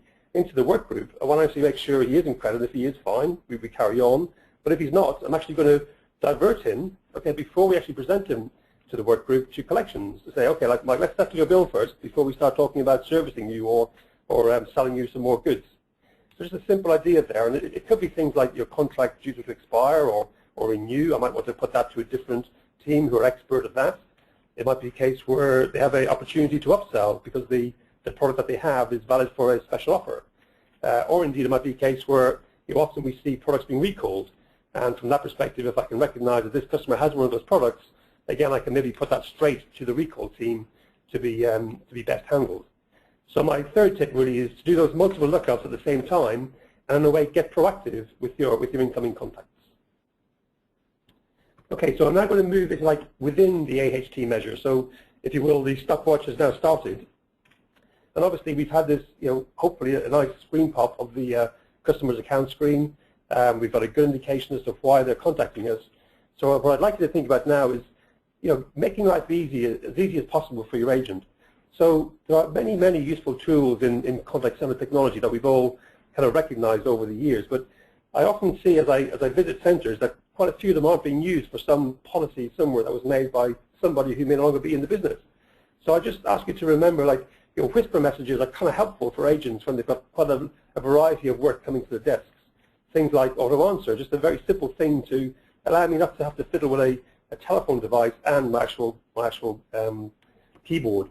work group, I want to actually make sure he is in credit. If he is, fine, we carry on. But if he's not, I'm actually going to divert him, okay, before we actually present him to the work group to collections to say, okay, like Mike, let's settle your bill first before we start talking about servicing you or selling you some more goods. So just a simple idea there, and it could be things like your contract due to expire or renew. I might want to put that to a different team who are expert at that. It might be a case where they have an opportunity to upsell because the product that they have is valid for a special offer. Or indeed, it might be a case where often we see products being recalled, and from that perspective, if I can recognize that this customer has one of those products, again, I can maybe put that straight to the recall team to be best handled. So my third tip really is to do those multiple lookups at the same time, and in a way get proactive with your incoming contacts. Okay, so I'm now going to move it within the AHT measure. So if you will, the stopwatch has now started. And obviously we've had this, hopefully a nice screen pop of the customer's account screen. We've got a good indication as to why they're contacting us. So what I'd like you to think about now is, making life as easy as possible for your agent. So there are many, many useful tools in contact center technology that we've all kind of recognized over the years. But I often see as I visit centers that quite a few of them aren't being used for some policy somewhere that was made by somebody who may no longer be in the business. So I just ask you to remember, whisper messages are kind of helpful for agents when they've got quite a variety of work coming to the desks. Things like auto answer, just a very simple thing to allow me not to have to fiddle with a telephone device and my actual keyboard.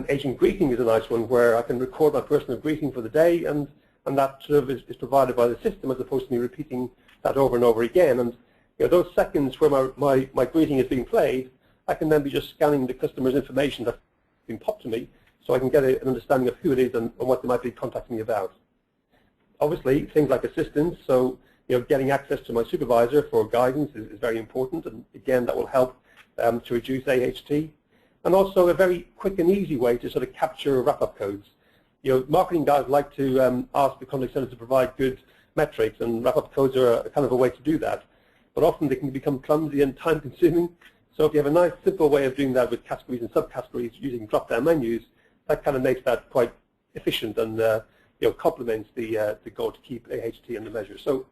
Agent greeting is a nice one where I can record my personal greeting for the day, and that sort of is provided by the system as opposed to me repeating that over and over again. And those seconds where my greeting is being played, I can then be just scanning the customer's information that's been popped to me, so I can get an understanding of who it is and what they might be contacting me about. Obviously, things like assistance, so getting access to my supervisor for guidance is very important, and again, that will help to reduce AHT. And also a very quick and easy way to sort of capture wrap-up codes. Marketing guys like to ask the contact center to provide good metrics, and wrap-up codes are a kind of a way to do that. But often they can become clumsy and time-consuming. So if you have a nice, simple way of doing that with categories and subcategories using drop-down menus, that kind of makes that quite efficient and complements the goal to keep AHT under measure. So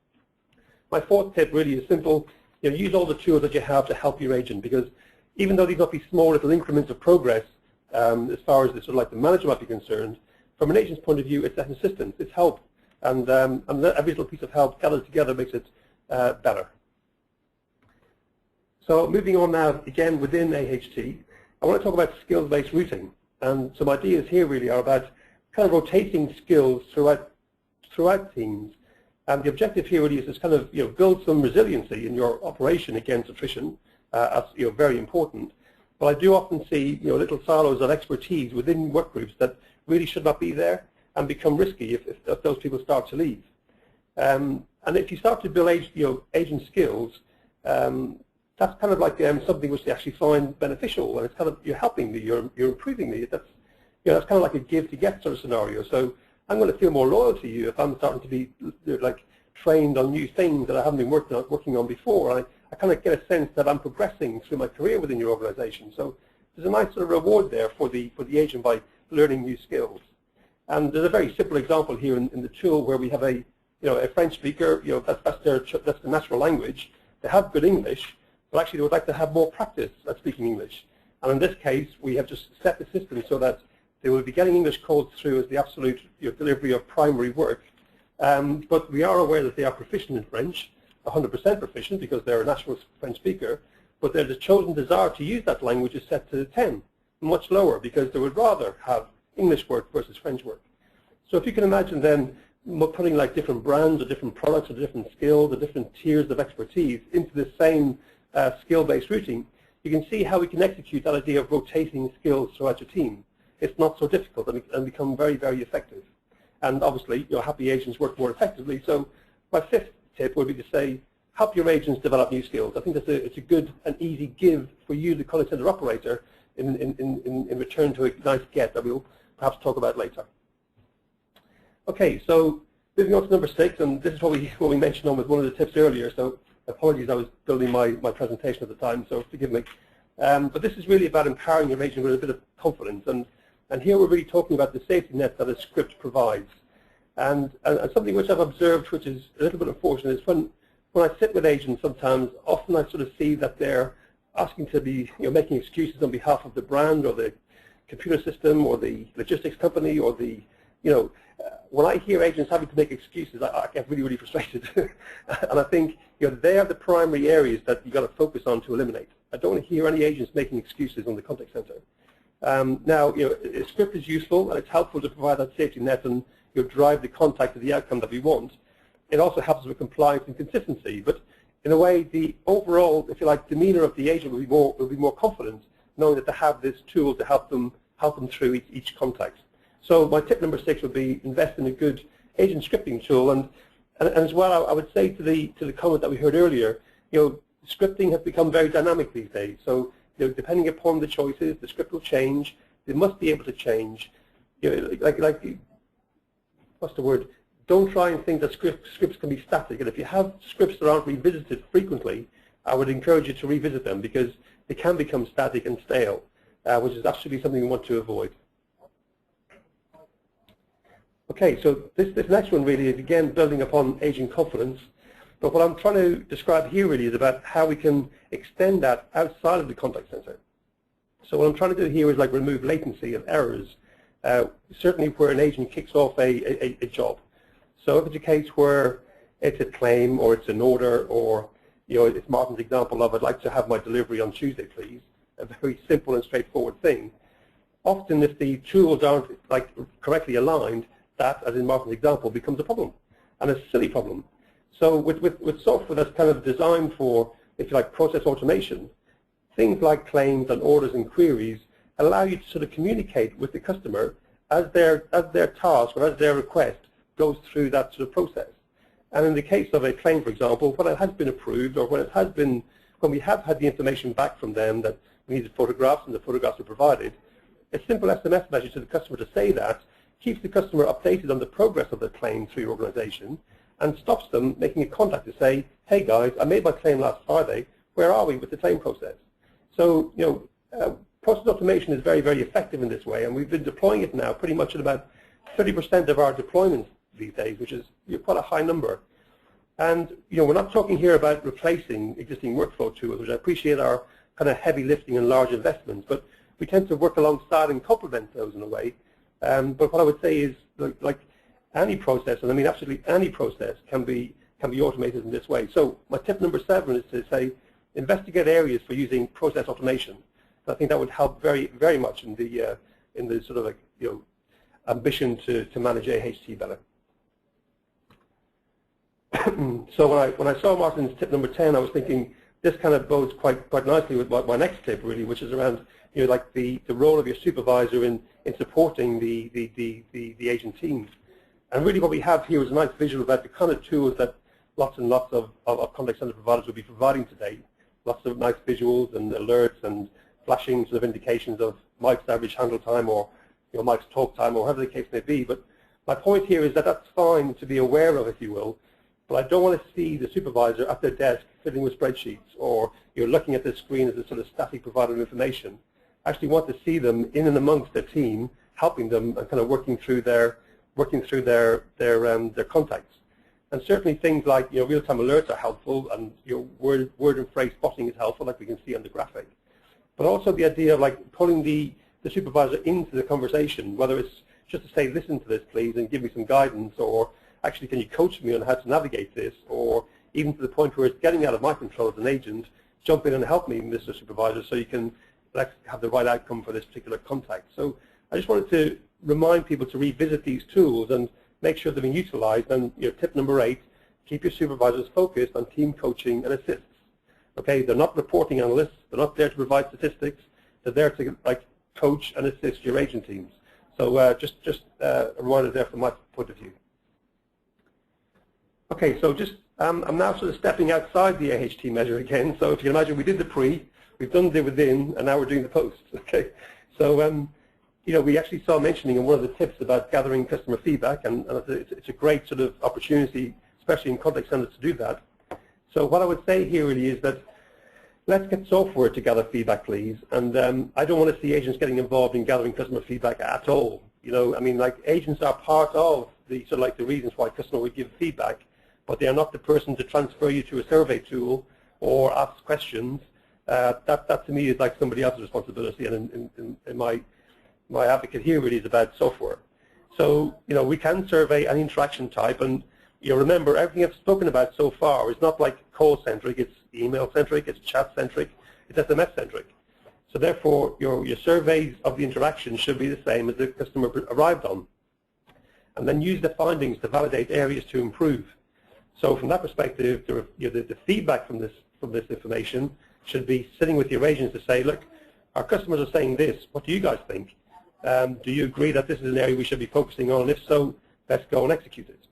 my fourth tip really is simple. Use all the tools that you have to help your agent, because even though these might be small little increments of progress, as far as the manager might be concerned, from an agent's point of view, it's assistance, it's help, and every little piece of help gathered together makes it better. So moving on now, again within AHT, I want to talk about skills-based routing, and some ideas here really are about kind of rotating skills throughout teams. And the objective here really is to kind of build some resiliency in your operation against attrition. That's very important. But I do often see little silos of expertise within work groups that really should not be there and become risky if those people start to leave. And if you start to build agent skills, that's kind of like something which they actually find beneficial, and it's kind of you're helping me, you're improving me. That's that's kind of like a give to get sort of scenario. So I'm going to feel more loyal to you if I'm starting to be like trained on new things that I haven't been working on before. I kind of get a sense that I'm progressing through my career within your organization. So there's a nice sort of reward there for the agent by learning new skills. And there's a very simple example here in the tool where we have a French speaker. That's the natural language. They have good English, but actually they would like to have more practice at speaking English. And in this case, we have just set the system so that they will be getting English codes through as the absolute delivery of primary work. But we are aware that they are proficient in French, 100% proficient because they're a natural French speaker, but their chosen desire to use that language is set to 10, much lower, because they would rather have English work versus French work. So if you can imagine then putting like different brands or different products or different skills or different tiers of expertise into the same skill-based routing, you can see how we can execute that idea of rotating skills throughout your team. It's not so difficult and become very, very effective. And obviously, your happy agents work more effectively. So my fifth tip would be to say, help your agents develop new skills. I think it's a good and easy give for you, the contact center operator, in return to a nice get that we'll perhaps talk about later. Okay, so moving on to number 6, and this is what we mentioned on with one of the tips earlier. So apologies, I was building my presentation at the time, so forgive me. But this is really about empowering your agent with a bit of confidence. And here we're really talking about the safety net that a script provides. And something which I've observed, which is a little bit unfortunate, is when I sit with agents sometimes, often I sort of see that they're asking to be making excuses on behalf of the brand or the computer system or the logistics company or the, when I hear agents having to make excuses, I get really, really frustrated. And I think they are the primary areas that you've got to focus on to eliminate. I don't want to hear any agents making excuses on the contact center. Now, a script is useful and it's helpful to provide that safety net and drive the contact to the outcome that we want. It also helps with compliance and consistency. But in a way, the overall, if you like, demeanor of the agent will be more confident, knowing that they have this tool to help them through each contact. So my tip number 6 would be invest in a good agent scripting tool. And as well, I would say to the comment that we heard earlier, scripting has become very dynamic these days. So depending upon the choices, the script will change. They must be able to change. What's the word? Don't try and think that scripts can be static. And if you have scripts that aren't revisited frequently, I would encourage you to revisit them because they can become static and stale, which is absolutely something we want to avoid. Okay, so this next one really is, again, building upon agent confidence. But what I'm trying to describe here really is about how we can extend that outside of the contact center. So what I'm trying to do here is like remove latency and errors, certainly where an agent kicks off a job. So if it's a case where it's a claim or it's an order or, it's Martin's example of I'd like to have my delivery on Tuesday, please, a very simple and straightforward thing. Often if the tools aren't like correctly aligned, that, as in Martin's example, becomes a problem, and a silly problem. So with software that's kind of designed for, if you like, process automation, things like claims and orders and queries allow you to sort of communicate with the customer as their task or as their request goes through that sort of process. And in the case of a claim, for example, when it has been approved or when we have had the information back from them that we needed photographs and the photographs are provided, a simple SMS message to the customer to say that keeps the customer updated on the progress of the claim through your organization and stops them making a contact to say, hey guys, I made my claim last Friday, where are we with the claim process? So, process automation is very, very effective in this way, and we've been deploying it now pretty much at about 30% of our deployments these days, which is quite a high number. And, we're not talking here about replacing existing workflow tools, which I appreciate are kind of heavy lifting and large investments, but we tend to work alongside and complement those in a way. But what I would say is, like any process, and I mean absolutely any process, can be automated in this way. So my tip number 7 is to say, investigate areas for using process automation. I think that would help very, very much in the sort of ambition to manage AHT better. So when I saw Martin's tip number 10, I was thinking this kind of bodes quite nicely with my next tip really, which is around like the role of your supervisor in supporting the agent team. And really what we have here is a nice visual about the kind of tools that lots and lots of contact center providers will be providing today. Lots of nice visuals and alerts and flashing sort of indications of Mike's average handle time or Mike's talk time or whatever the case may be. But my point here is that that's fine to be aware of, if you will, but I don't want to see the supervisor at their desk fiddling with spreadsheets or you're looking at the screen as a sort of static provider of information. I actually want to see them in and amongst their team, helping them and kind of working through their contacts. And certainly things like real-time alerts are helpful, and word and phrase spotting is helpful, like we can see on the graphic. But also the idea of like pulling the supervisor into the conversation, whether it's just to say, listen to this please and give me some guidance, or actually can you coach me on how to navigate this, or even to the point where it's getting out of my control as an agent, jump in and help me, Mr. Supervisor, so you can have the right outcome for this particular contact. So I just wanted to remind people to revisit these tools and make sure they're being utilized. And tip number 8, keep your supervisors focused on team coaching and assists. Okay, they're not reporting analysts, they're not there to provide statistics, they're there to coach and assist your agent teams. So just a reminder there from my point of view. Okay, so I'm now sort of stepping outside the AHT measure again. So if you can imagine, we did the pre, we've done the within, and now we're doing the post. Okay, so we actually saw mentioning in one of the tips about gathering customer feedback, and it's a great sort of opportunity, especially in contact centers, to do that. So what I would say here really is that let's get software to gather feedback, please. And I don't want to see agents getting involved in gathering customer feedback at all. I mean, like, agents are part of the sort of like the reasons why a customer would give feedback, but they are not the person to transfer you to a survey tool or ask questions. That to me is like somebody else's responsibility, and in my advocate here really is about software. So we can survey an interaction type, and remember, everything I've spoken about so far is not like call-centric, it's email-centric, it's chat-centric, it's SMS-centric. So therefore, your surveys of the interaction should be the same as the customer arrived on. And then use the findings to validate areas to improve. So from that perspective, the feedback from this information should be sitting with your agents to say, look, our customers are saying this, what do you guys think? Do you agree that this is an area we should be focusing on? And if so, let's go and execute it.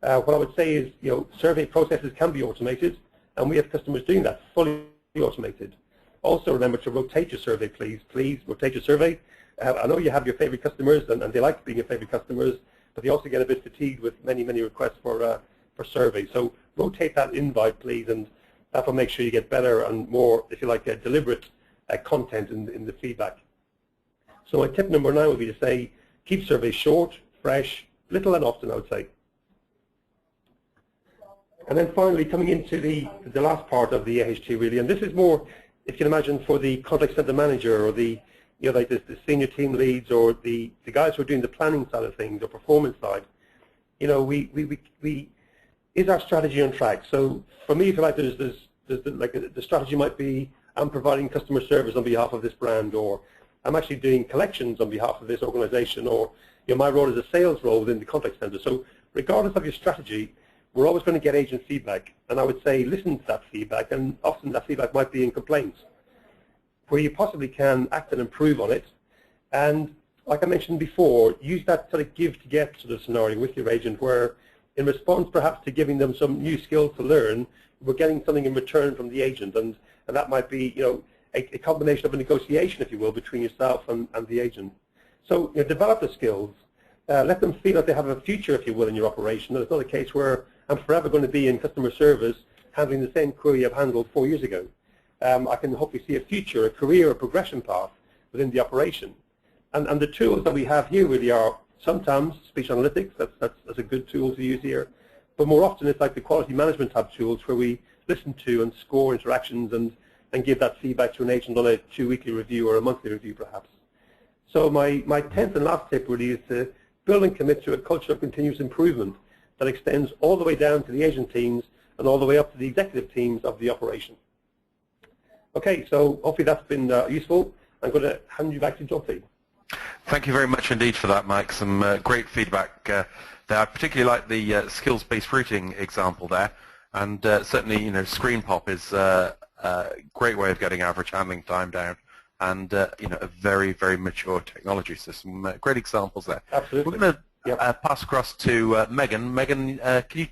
What I would say is, survey processes can be automated, and we have customers doing that, fully automated. Also remember to rotate your survey, please. Please rotate your survey. I know you have your favorite customers, and they like being your favorite customers, but they also get a bit fatigued with many requests for surveys. So rotate that invite, please, and that will make sure you get better and more, if you like, deliberate content in the feedback. So my tip number 9 would be to say, keep surveys short, fresh, little and often, I would say. And then finally, coming into the last part of the AHT really, and this is more, if you can imagine, for the contact center manager or the the senior team leads or the guys who are doing the planning side of things or performance side. Is our strategy on track? So for me, if you like, the strategy might be, I'm providing customer service on behalf of this brand, or I'm actually doing collections on behalf of this organization, or my role is a sales role within the contact center. So regardless of your strategy, we're always going to get agent feedback, and I would say listen to that feedback, and often that feedback might be in complaints, where you possibly can act and improve on it. And like I mentioned before, use that sort of give to get sort of scenario with your agent, where in response perhaps to giving them some new skills to learn, we're getting something in return from the agent, and that might be a combination of a negotiation, if you will, between yourself and the agent. So develop the skills, let them feel that they have a future, if you will, in your operation. It's not a case where I'm forever going to be in customer service handling the same query I've handled 4 years ago. I can hopefully see a future, a career, a progression path within the operation. And the tools that we have here really are sometimes speech analytics, that's a good tool to use here, but more often it's like the quality management type tools where we listen to and score interactions and give that feedback to an agent on a 2-weekly review or a monthly review perhaps. So my 10th and last tip really is to build and commit to a culture of continuous improvement that extends all the way down to the agent teams and all the way up to the executive teams of the operation. Okay, so hopefully that's been useful. I'm going to hand you back to Jonty. Thank you very much indeed for that, Mike. Some great feedback there. I particularly like the skills-based routing example there, and certainly, screen pop is a great way of getting average handling time down, and a very mature technology system. Great examples there. Absolutely. We're going to pass across to Megan. Megan, have you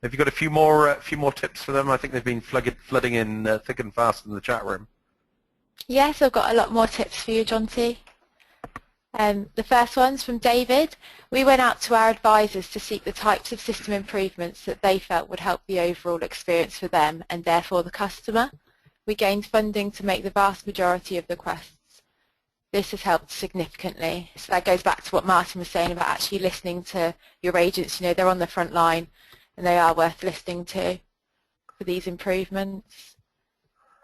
got a few more tips for them? I think they've been flooding in thick and fast in the chat room. Yes, I've got a lot more tips for you, Jonty. The first one's from David. We went out to our advisors to seek the types of system improvements that they felt would help the overall experience for them and therefore the customer. We gained funding to make the vast majority of the requests. This has helped significantly. So that goes back to what Martin was saying about actually listening to your agents. You know, they're on the front line and they are worth listening to for these improvements.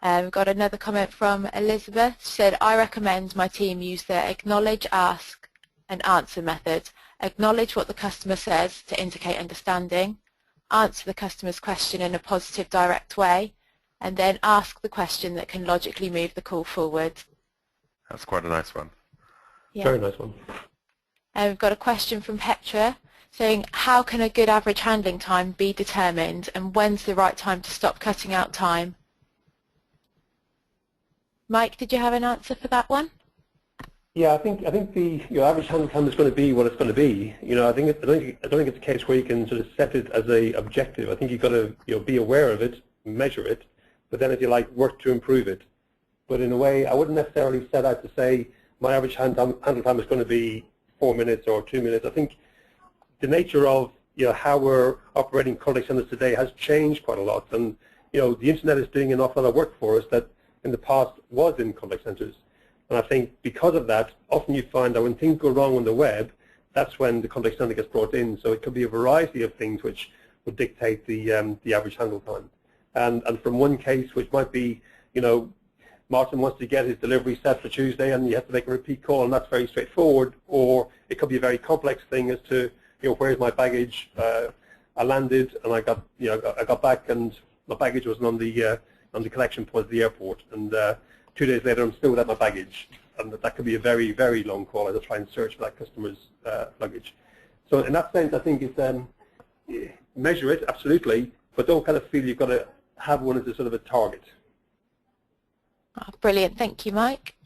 We've got another comment from Elizabeth. She said, I recommend my team use the acknowledge, ask and answer method. Acknowledge what the customer says to indicate understanding, answer the customer's question in a positive, direct way, and then ask the question that can logically move the call forward. That's quite a nice one. Yeah. Very nice one. And we've got a question from Petra saying, how can a good average handling time be determined and when's the right time to stop cutting out time? Mike, did you have an answer for that one? Yeah, I think the average handling time is going to be what it's going to be. I don't think it's a case where you can sort of set it as a objective. I think you've got to be aware of it, measure it, but then if you like work to improve it. But in a way, I wouldn't necessarily set out to say my average handle time is going to be 4 minutes or 2 minutes. I think the nature of how we're operating contact centers today has changed quite a lot, and the internet is doing an awful lot of work for us that in the past was in contact centers. And I think because of that, often you find that when things go wrong on the web, that's when the contact center gets brought in. So it could be a variety of things which would dictate the average handle time. And from one case, which might be, Martin wants to get his delivery set for Tuesday and you have to make a repeat call, and that's very straightforward. Or it could be a very complex thing as to, where's my baggage? I landed and I got back and my baggage wasn't on the collection point at the airport, and 2 days later I'm still without my baggage, and that could be a very, very long call. I just try and search for that customer's luggage. So in that sense, I think it's measure it, absolutely, but don't kind of feel you've got to have one as a sort of a target. Oh, brilliant, thank you, Mike.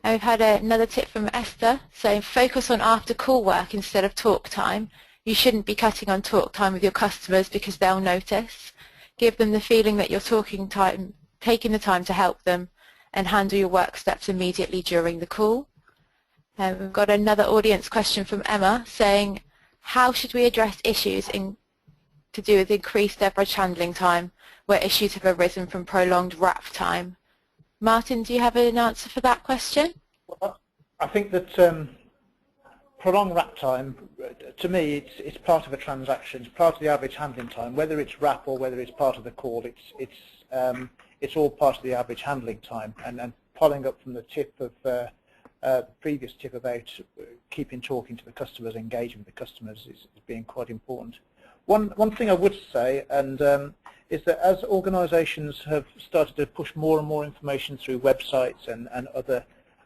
And we've had another tip from Esther, saying focus on after call work instead of talk time. You shouldn't be cutting on talk time with your customers because they'll notice. Give them the feeling that you're taking the time to help them and handle your work steps immediately during the call. We've got another audience question from Emma saying, how should we address issues to do with increased average handling time where issues have arisen from prolonged wrap time? Martin, do you have an answer for that question? Well, I think that prolonged wrap time, to me, it's part of a transaction. It's part of the average handling time. Whether it's wrap or whether it's part of the call, it's all part of the average handling time. And following up from the tip of previous tip about keeping talking to the customers, engaging with the customers is being quite important. One thing I would say, and is that as organisations have started to push more and more information through websites and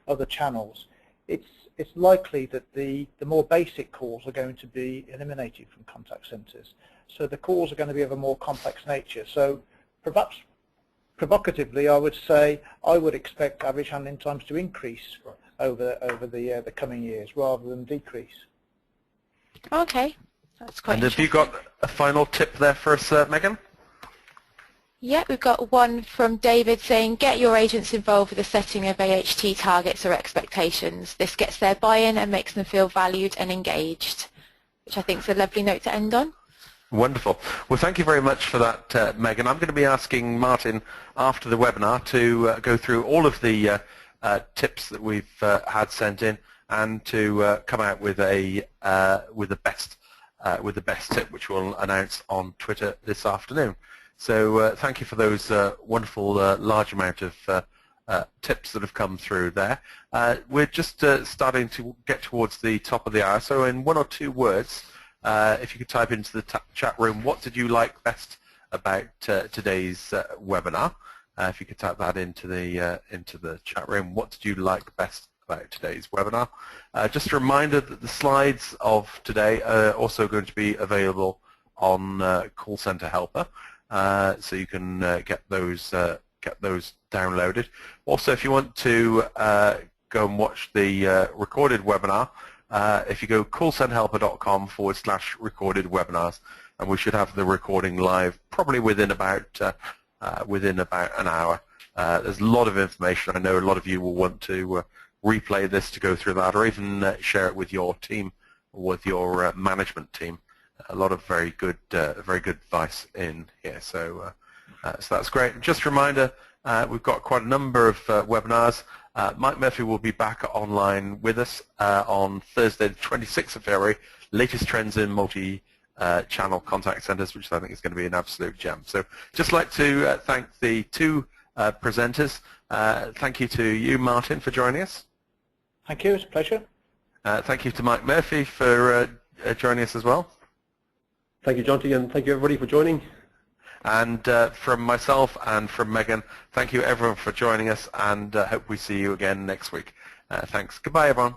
other channels, it's likely that the more basic calls are going to be eliminated from contact centres. So the calls are going to be of a more complex nature. So perhaps provocatively, I would say I would expect average handling times to increase over the coming years rather than decrease. Okay, that's quite And have you got a final tip there for us, Megan? Yeah, we've got one from David saying, get your agents involved with the setting of AHT targets or expectations. This gets their buy-in and makes them feel valued and engaged, which I think is a lovely note to end on. Wonderful. Well, thank you very much for that, Megan. I'm going to be asking Martin after the webinar to go through all of the tips that we've had sent in and to come out with the best tip, which we'll announce on Twitter this afternoon. So thank you for those wonderful large amount of tips that have come through there. We're just starting to get towards the top of the hour, so in 1 or 2 words, if you could type into the chat room, what did you like best about today's webinar? If you could type that into the chat room, what did you like best about today's webinar? Just a reminder that the slides of today are also going to be available on Call Center Helper. So you can get those downloaded. Also, if you want to go and watch the recorded webinar, if you go callcenterhelper.com/recorded webinars, and we should have the recording live probably within about an hour. There's a lot of information. I know a lot of you will want to replay this to go through that, or even share it with your team or with your management team. A lot of very good advice in here. So that's great. Just a reminder, we've got quite a number of webinars. Mike Murphy will be back online with us on Thursday, the 26th of February. Latest trends in multi-channel contact centers, which I think is going to be an absolute gem. So just like to thank the two presenters. Thank you to you, Martin, for joining us. Thank you. It's a pleasure. Thank you to Mike Murphy for joining us as well. Thank you, Jonty, and thank you everybody for joining. And from myself and from Megan, thank you everyone for joining us, and hope we see you again next week. Thanks. Goodbye, everyone.